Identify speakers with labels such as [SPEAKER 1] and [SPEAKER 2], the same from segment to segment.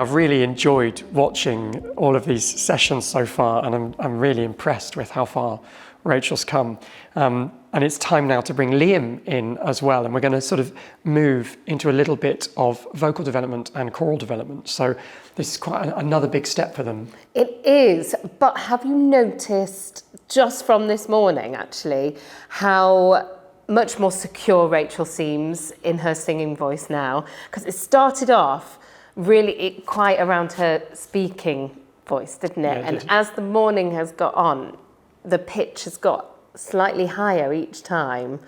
[SPEAKER 1] I've really enjoyed watching all of these sessions so far, and I'm really impressed with how far Rachel's come. And it's time now to bring Liam in as well, and we're going to sort of move into a little bit of vocal development and choral development. So this is quite another big step for them.
[SPEAKER 2] It is, but have you noticed just from this morning actually how much more secure Rachel seems in her singing voice now? Because it started off really quite around her speaking voice, didn't it?
[SPEAKER 1] Yeah,
[SPEAKER 2] and as the morning has got on, the pitch has got slightly higher each time,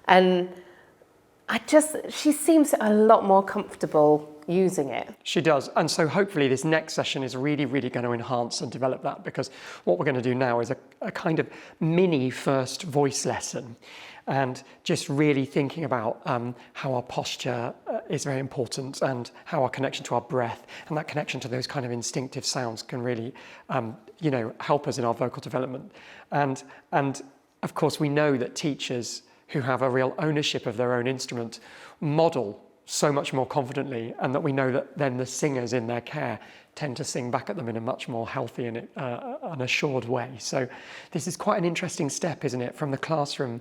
[SPEAKER 2] and she seems a lot more comfortable using it.
[SPEAKER 1] She does, and so hopefully this next session is really going to enhance and develop that, because what we're going to do now is a kind of mini first voice lesson, and just really thinking about how our posture is very important, and how our connection to our breath and that connection to those kind of instinctive sounds can really help us in our vocal development. And of course we know that teachers who have a real ownership of their own instrument model so much more confidently, and that we know that then the singers in their care tend to sing back at them in a much more healthy and an assured way. So this is quite an interesting step, isn't it, from the classroom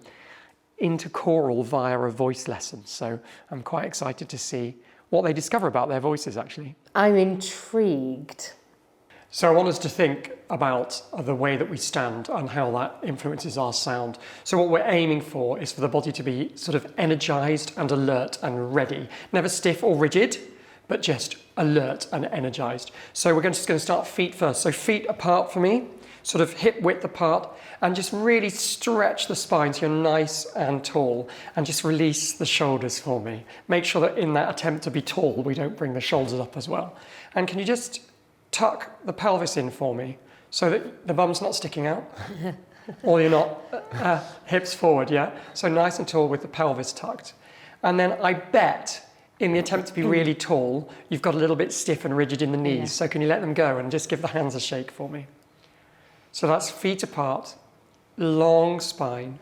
[SPEAKER 1] into choral via a voice lesson. So I'm quite excited to see what they discover about their voices, actually.
[SPEAKER 2] I'm intrigued.
[SPEAKER 1] So I want us to think about the way that we stand and how that influences our sound. So what we're aiming for is for the body to be sort of energized and alert and ready. Never stiff or rigid, but just alert and energized. So we're just going to start feet first. So feet apart for me, sort of hip width apart, and just really stretch the spine so you're nice and tall, and just release the shoulders for me. Make sure that in that attempt to be tall, we don't bring the shoulders up as well. And can you just tuck the pelvis in for me so that the bum's not sticking out? Or you're not, hips forward, yeah? So nice and tall with the pelvis tucked. And then I bet in the attempt to be really tall, you've got a little bit stiff and rigid in the knees. Yeah. So can you let them go and just give the hands a shake for me? So that's feet apart, long spine,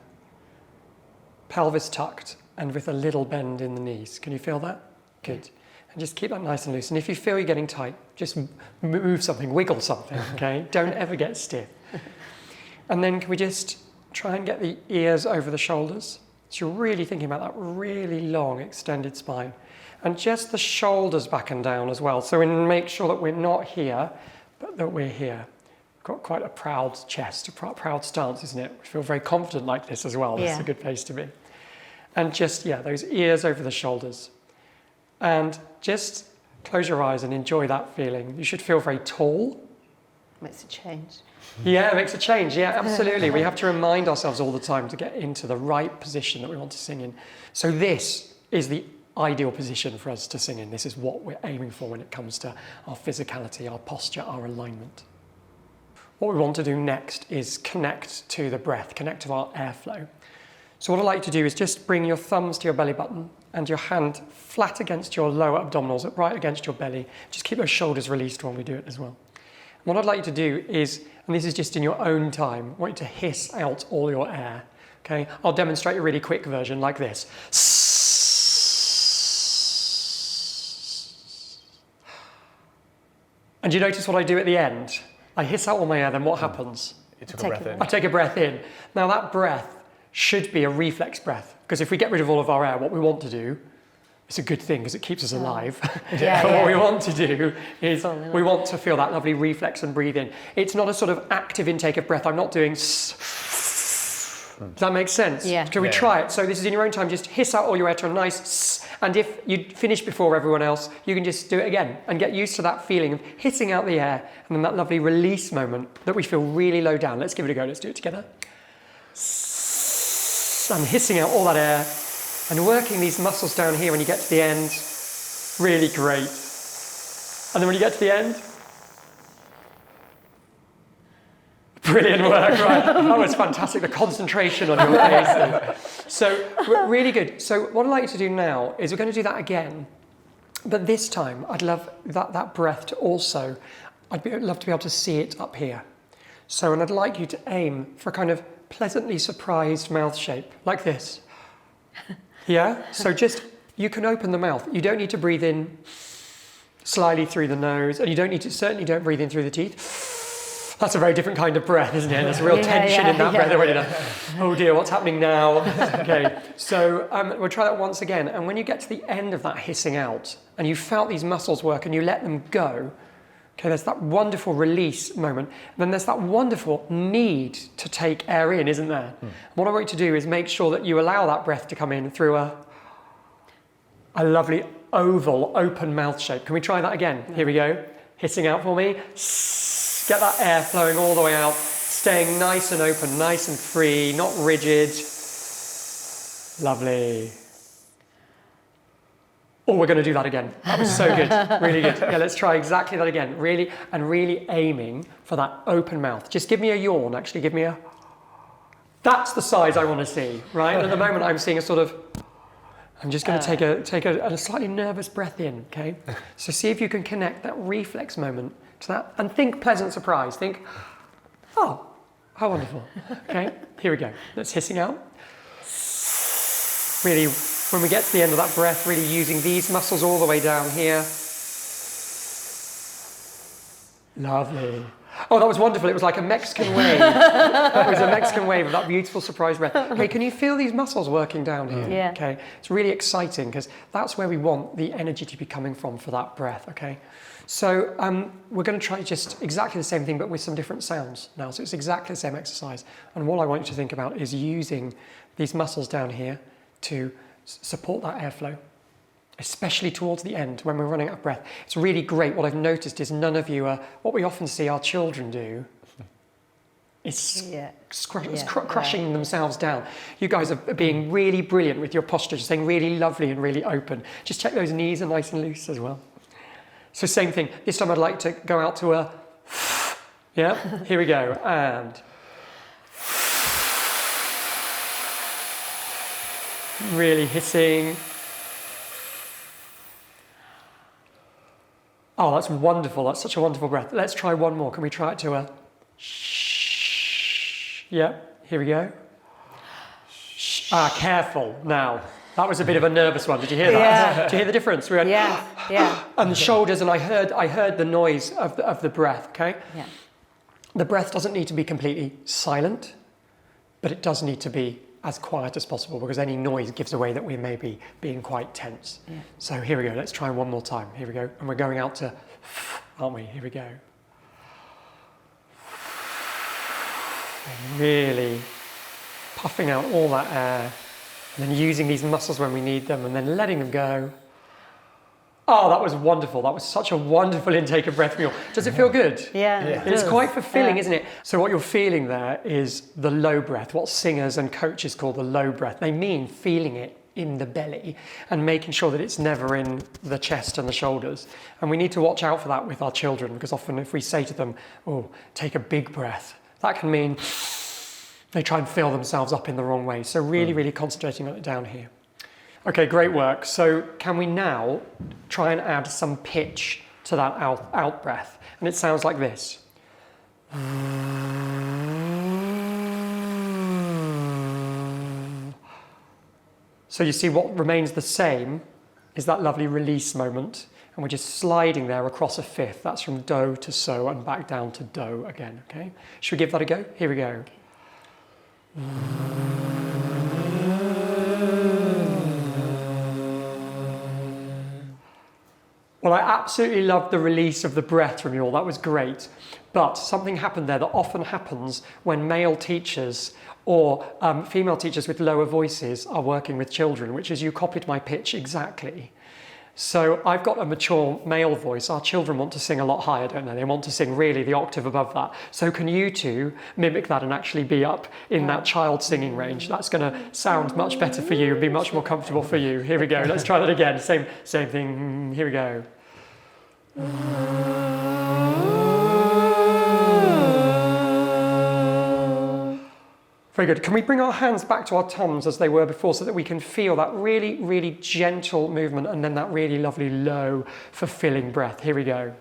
[SPEAKER 1] pelvis tucked, and with a little bend in the knees. Can you feel that? Good. And just keep that nice and loose. And if you feel you're getting tight, just move something, wiggle something, okay? Don't ever get stiff. And then can we just try and get the ears over the shoulders? So you're really thinking about that really long extended spine. And just the shoulders back and down as well. So we make sure that we're not here, but that we're here. Got quite a proud chest, a proud stance, isn't it? We feel very confident like this as well. That's a good place to be. And just, those ears over the shoulders. And just close your eyes and enjoy that feeling. You should feel very tall.
[SPEAKER 2] Makes a change.
[SPEAKER 1] Yeah, it makes a change. Yeah, absolutely. We have to remind ourselves all the time to get into the right position that we want to sing in. So this is the ideal position for us to sing in. This is what we're aiming for when it comes to our physicality, our posture, our alignment. What we want to do next is connect to the breath, connect to our airflow. So what I'd like to do is just bring your thumbs to your belly button and your hand flat against your lower abdominals, right against your belly. Just keep those shoulders released when we do it as well. And what I'd like you to do is, and this is just in your own time, I want you to hiss out all your air. Okay, I'll demonstrate a really quick version like this. And you notice what I do at the end? I hiss out all my air, then what happens?
[SPEAKER 3] You took a breath in.
[SPEAKER 1] I take a breath in. Now that breath should be a reflex breath, because if we get rid of all of our air, what we want to do, it's a good thing because it keeps us alive. What we want to do is we want to feel that lovely reflex and breathe in. It's not a sort of active intake of breath. I'm not doing Does that make sense?
[SPEAKER 2] Yeah.
[SPEAKER 1] Can we try it? So this is in your own time, just hiss out all your air to a nice and if you finish before everyone else, you can just do it again and get used to that feeling of hissing out the air and then that lovely release moment that we feel really low down. Let's give it a go. Let's do it together. And hissing out all that air and working these muscles down here when you get to the end. Really great. And then when you get to the end, brilliant work, right? Oh, it's fantastic, the concentration on your face. So, really good. So what I'd like you to do now is we're going to do that again. But this time, I'd love that breath to also, I'd love to be able to see it up here. So, and I'd like you to aim for a kind of pleasantly surprised mouth shape, like this. Yeah? So just, you can open the mouth. You don't need to breathe in. slyly through the nose, and you don't need to, certainly don't breathe in through the teeth. That's a very different kind of breath, isn't it? There's a real tension in that breath already. Oh dear, what's happening now? Okay, so we'll try that once again. And when you get to the end of that hissing out, and you felt these muscles work and you let them go, okay, there's that wonderful release moment. And then there's that wonderful need to take air in, isn't there? What I want you to do is make sure that you allow that breath to come in through a lovely oval, open mouth shape. Can we try that again? Here we go. Hissing out for me. Get that air flowing all the way out, staying nice and open, nice and free, not rigid. Lovely. Oh, we're going to do that again. That was so good. Really good. Yeah, let's try exactly that again. Really aiming for that open mouth. Just give me a yawn, actually. Give me a... That's the size I want to see, right? And at the moment, I'm seeing a sort of... I'm just going to take a slightly nervous breath in, okay? So see if you can connect that reflex moment to that. And think pleasant surprise. Think, oh, how wonderful. Okay, here we go. That's hissing out. Really, when we get to the end of that breath, really using these muscles all the way down here. Lovely. Oh, that was wonderful. It was like a Mexican wave. That was a Mexican wave of that beautiful surprise breath. Okay, can you feel these muscles working down here?
[SPEAKER 2] Yeah.
[SPEAKER 1] Okay, it's really exciting because that's where we want the energy to be coming from for that breath, okay? So we're going to try just exactly the same thing but with some different sounds now. So it's exactly the same exercise. And what I want you to think about is using these muscles down here to support that airflow, especially towards the end when we're running out of breath. It's really great. What I've noticed is none of you are, what we often see our children do is crushing themselves down. You guys are being really brilliant with your posture, just saying really lovely and really open. Just check those knees are nice and loose as well. So same thing. This time I'd like to go out to a, yeah, here we go, and really hissing. Oh, that's wonderful. That's such a wonderful breath. Let's try one more. Can we try it to a shh? Yeah, here we go. Careful now. That was a bit of a nervous one. Did you hear that?
[SPEAKER 2] Yeah.
[SPEAKER 1] Did you hear the difference? We went,
[SPEAKER 2] Yeah.
[SPEAKER 1] and the shoulders, and I heard the noise of the breath, okay?
[SPEAKER 2] Yeah.
[SPEAKER 1] The breath doesn't need to be completely silent, but it does need to be as quiet as possible because any noise gives away that we may be being quite tense. Yeah. So here we go. Let's try one more time. Here we go. And we're going out to, aren't we? Here we go. And really puffing out all that air. And then using these muscles when we need them and then letting them go. Oh, that was wonderful. That was such a wonderful intake of breath from you. Does it feel good?
[SPEAKER 2] Yeah.
[SPEAKER 1] It's quite fulfilling, isn't it? So what you're feeling there is the low breath, what singers and coaches call the low breath. They mean feeling it in the belly and making sure that it's never in the chest and the shoulders. And we need to watch out for that with our children because often if we say to them, oh, take a big breath, that can mean they try and fill themselves up in the wrong way. So really concentrating on it down here. Okay, great work. So can we now try and add some pitch to that out breath? And it sounds like this. So you see what remains the same is that lovely release moment. And we're just sliding there across a fifth. That's from do to so and back down to do again, okay? Should we give that a go? Here we go. Well, I absolutely loved the release of the breath from you all. That was great. But something happened there that often happens when male teachers or female teachers with lower voices are working with children, which is you copied my pitch exactly. So I've got a mature male voice. Our children want to sing a lot higher, don't they? They want to sing really the octave above that. So can you two mimic that and actually be up in that child singing range? That's going to sound much better for you and be much more comfortable for you. Here we go. Let's try that again. Same thing. Here we go. Very good. Can we bring our hands back to our toms as they were before so that we can feel that really gentle movement and then that really lovely low, fulfilling breath. Here we go.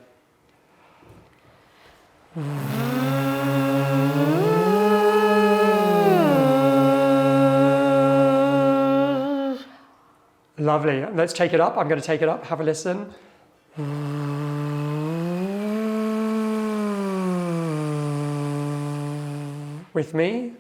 [SPEAKER 1] Lovely. Let's take it up. I'm going to take it up. Have a listen. with me.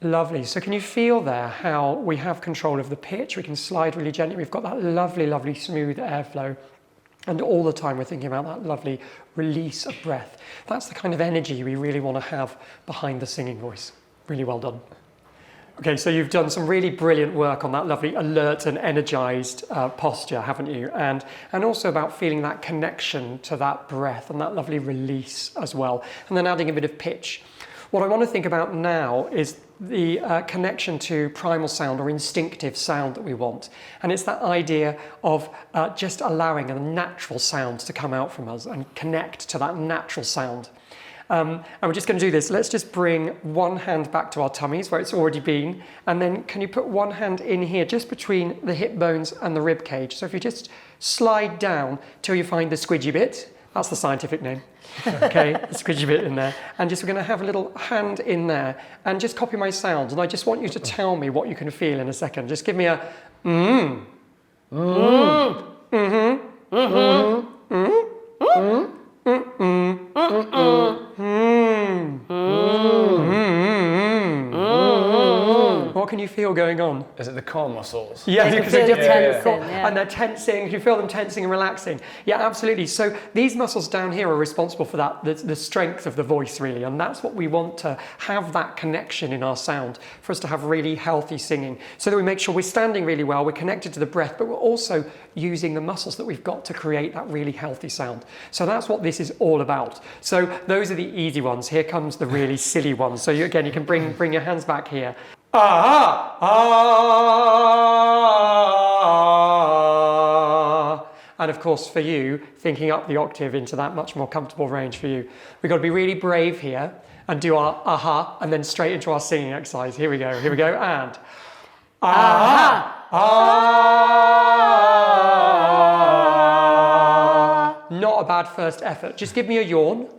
[SPEAKER 1] Lovely. So can you feel there how we have control of the pitch? We can slide really gently. We've got that lovely, lovely smooth airflow. And all the time we're thinking about that lovely release of breath. That's the kind of energy we really want to have behind the singing voice. Really well done. Okay, so you've done some really brilliant work on that lovely alert and energized posture, haven't you? And also about feeling that connection to that breath and that lovely release as well. And then adding a bit of pitch. What I want to think about now is the connection to primal sound or instinctive sound that we want. And it's that idea of just allowing a natural sound to come out from us and connect to that natural sound. And we're just going to do this. Let's just bring one hand back to our tummies where it's already been. And then can you put one hand in here just between the hip bones and the rib cage? So if you just slide down till you find the squidgy bit, that's the scientific name. Okay, the squidgy bit in there. And just we're going to have a little hand in there and just copy my sounds. And I just want you to tell me what you can feel in a second. Just give me a mm. Mm. Mm-hmm. Mm-hmm. Mm-hmm. Mm-mm. Mm-mm. Mm-mm. What can you feel going on?
[SPEAKER 3] Is it the core muscles?
[SPEAKER 1] Yeah,
[SPEAKER 2] you
[SPEAKER 1] because
[SPEAKER 2] feel
[SPEAKER 1] they're
[SPEAKER 2] the
[SPEAKER 1] different.
[SPEAKER 2] tensing, yeah.
[SPEAKER 1] And they're tensing. You feel them tensing and relaxing. Yeah, absolutely. So these muscles down here are responsible for that, the strength of the voice, really. And that's what we want to have, that connection in our sound, for us to have really healthy singing, so that we make sure we're standing really well, we're connected to the breath, but we're also using the muscles that we've got to create that really healthy sound. So that's what this is all about. So those are the easy ones. Here comes the really silly ones. So you can bring your hands back here. Ah, ah. And of course for you, thinking up the octave into that much more comfortable range for you. We've got to be really brave here and do our aha and then straight into our singing exercise. Here we go, and aha, ah. Not a bad first effort. Just give me a yawn.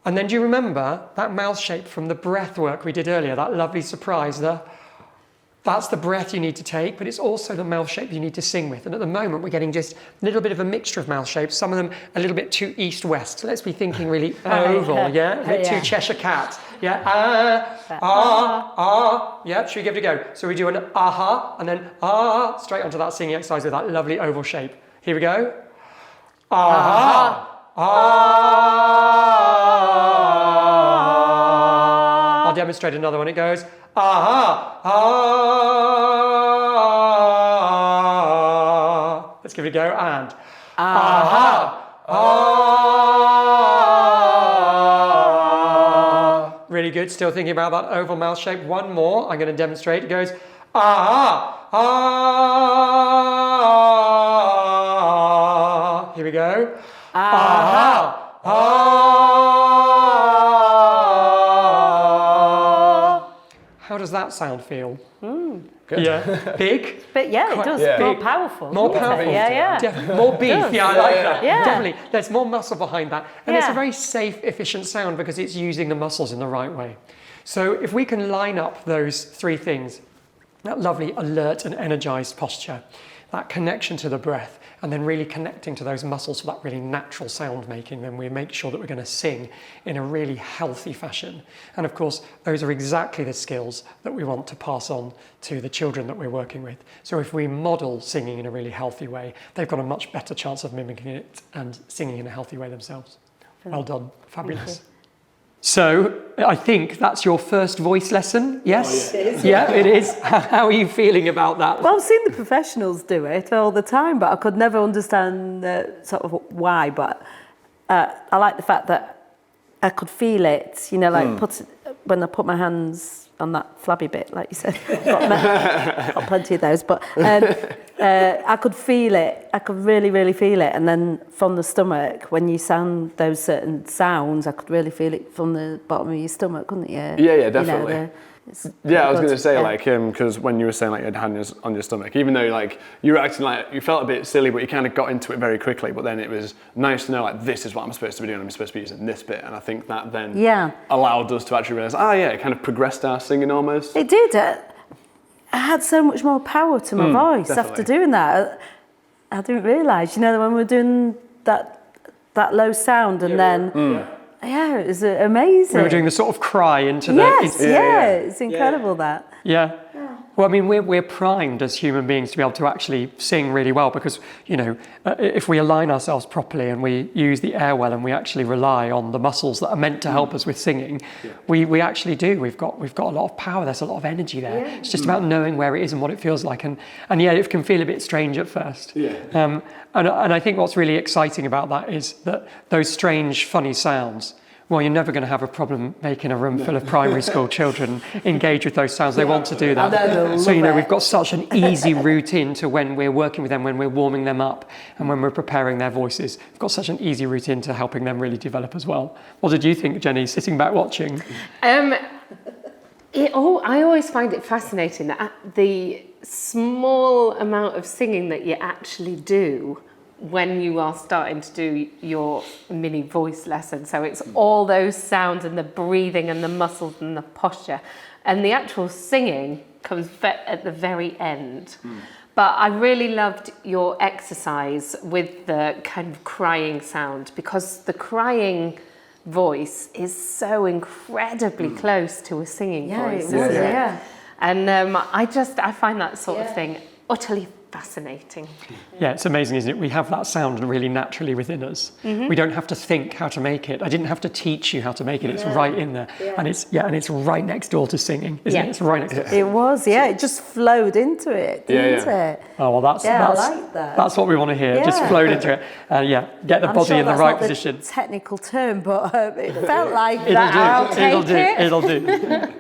[SPEAKER 1] And then do you remember that mouth shape from the breath work we did earlier, that lovely surprise? That's the breath you need to take, but it's also the mouth shape you need to sing with. And at the moment, we're getting just a little bit of a mixture of mouth shapes, some of them a little bit too east-west. So let's be thinking really oval, yeah? A bit too Cheshire Cat. Yeah, yeah, should we give it a go? So we do an aha, and then straight onto that singing exercise with that lovely oval shape. Here we go. Aha, I'll demonstrate another one. It goes, aha, ah. Let's give it a go, and aha, ah. Really good. Still thinking about that oval mouth shape. One more. I'm going to demonstrate. It goes, aha, ah. Here we go. Aha, ah. How does that sound feel?
[SPEAKER 3] Good.
[SPEAKER 1] Yeah, big.
[SPEAKER 2] But yeah, it does.
[SPEAKER 3] yeah.
[SPEAKER 2] More
[SPEAKER 1] Big.
[SPEAKER 2] powerful.
[SPEAKER 1] More
[SPEAKER 2] doesn't it?
[SPEAKER 1] powerful.
[SPEAKER 2] Yeah.
[SPEAKER 1] Definitely. More beef.
[SPEAKER 2] does.
[SPEAKER 1] Yeah, I like that.
[SPEAKER 2] Yeah.
[SPEAKER 1] Definitely. There's more muscle behind that. And it's a
[SPEAKER 2] Yeah.
[SPEAKER 1] very safe, efficient sound because it's using the muscles in the right way. So if we can line up those three things, that lovely alert and energized posture, that connection to the breath, and then really connecting to those muscles for that really natural sound making, then we make sure that we're going to sing in a really healthy fashion. And of course, those are exactly the skills that we want to pass on to the children that we're working with. So if we model singing in a really healthy way, they've got a much better chance of mimicking it and singing in a healthy way themselves. Well done. Fabulous. So I think that's your first voice lesson. Yes? Yeah, it is. How are you feeling about that?
[SPEAKER 4] Well, I've seen the professionals do it all the time, but I could never understand sort of why. But I like the fact that I could feel it, you know, like when I put my hands on that flabby bit, like you said. Got plenty of those, but I could feel it. I could really, really feel it. And then from the stomach, when you sound those certain sounds, I could really feel it from the bottom of your stomach, couldn't you?
[SPEAKER 3] Yeah, definitely.
[SPEAKER 4] You know, it's
[SPEAKER 3] Yeah, I was
[SPEAKER 4] good.
[SPEAKER 3] going to say,
[SPEAKER 4] Yeah.
[SPEAKER 3] like, because when you were saying, like, you had hands on your stomach, even though, like, you were acting like, you felt a bit silly, but you kind of got into it very quickly, but then it was nice to know, like, this is what I'm supposed to be doing, I'm supposed to be using this bit, and I think that then allowed us to actually realise, it kind of progressed our singing almost.
[SPEAKER 4] It did. I had so much more power to my voice after
[SPEAKER 3] definitely.
[SPEAKER 4] doing that. I didn't realise, when we were doing that low sound, and then... Yeah, it was amazing.
[SPEAKER 1] We were doing the sort of cry into the...
[SPEAKER 4] Yes, it's incredible that.
[SPEAKER 1] Yeah. Well, I mean, we're primed as human beings to be able to actually sing really well because, if we align ourselves properly and we use the air well and we actually rely on the muscles that are meant to help us with singing, we actually do. We've got a lot of power. There's a lot of energy there. Yeah. It's just about knowing where it is and what it feels like. And yeah, it can feel a bit strange at first.
[SPEAKER 3] Yeah.
[SPEAKER 1] And I think what's really exciting about that is that those strange, funny sounds, well, you're never going to have a problem making a room full of primary school children engage with those sounds. They want to do that. So, we've got such an easy route into when we're working with them, when we're warming them up and when we're preparing their voices. We've got such an easy route into helping them really develop as well. What did you think, Jenny, sitting back watching?
[SPEAKER 2] I always find it fascinating that the small amount of singing that you actually do when you are starting to do your mini voice lesson. So it's all those sounds and the breathing and the muscles and the posture. And the actual singing comes at the very end. But I really loved your exercise with the kind of crying sound, because the crying voice is so incredibly close to a singing voice, isn't it? And I find that sort of thing utterly fascinating.
[SPEAKER 1] Yeah, it's amazing, isn't it? We have that sound really naturally within us. We don't have to think how to make it. I didn't have to teach you how to make it. It's right in there. And it's right next door to singing, isn't it? It's right next door.
[SPEAKER 4] It was, it just flowed into it, didn't it?
[SPEAKER 1] Oh, well,
[SPEAKER 4] I like that.
[SPEAKER 1] That's what we want to hear. Just flowed into it. Get the body in the right position.
[SPEAKER 4] Technical term, but it felt like
[SPEAKER 1] It'll
[SPEAKER 4] that.
[SPEAKER 1] do. It'll do.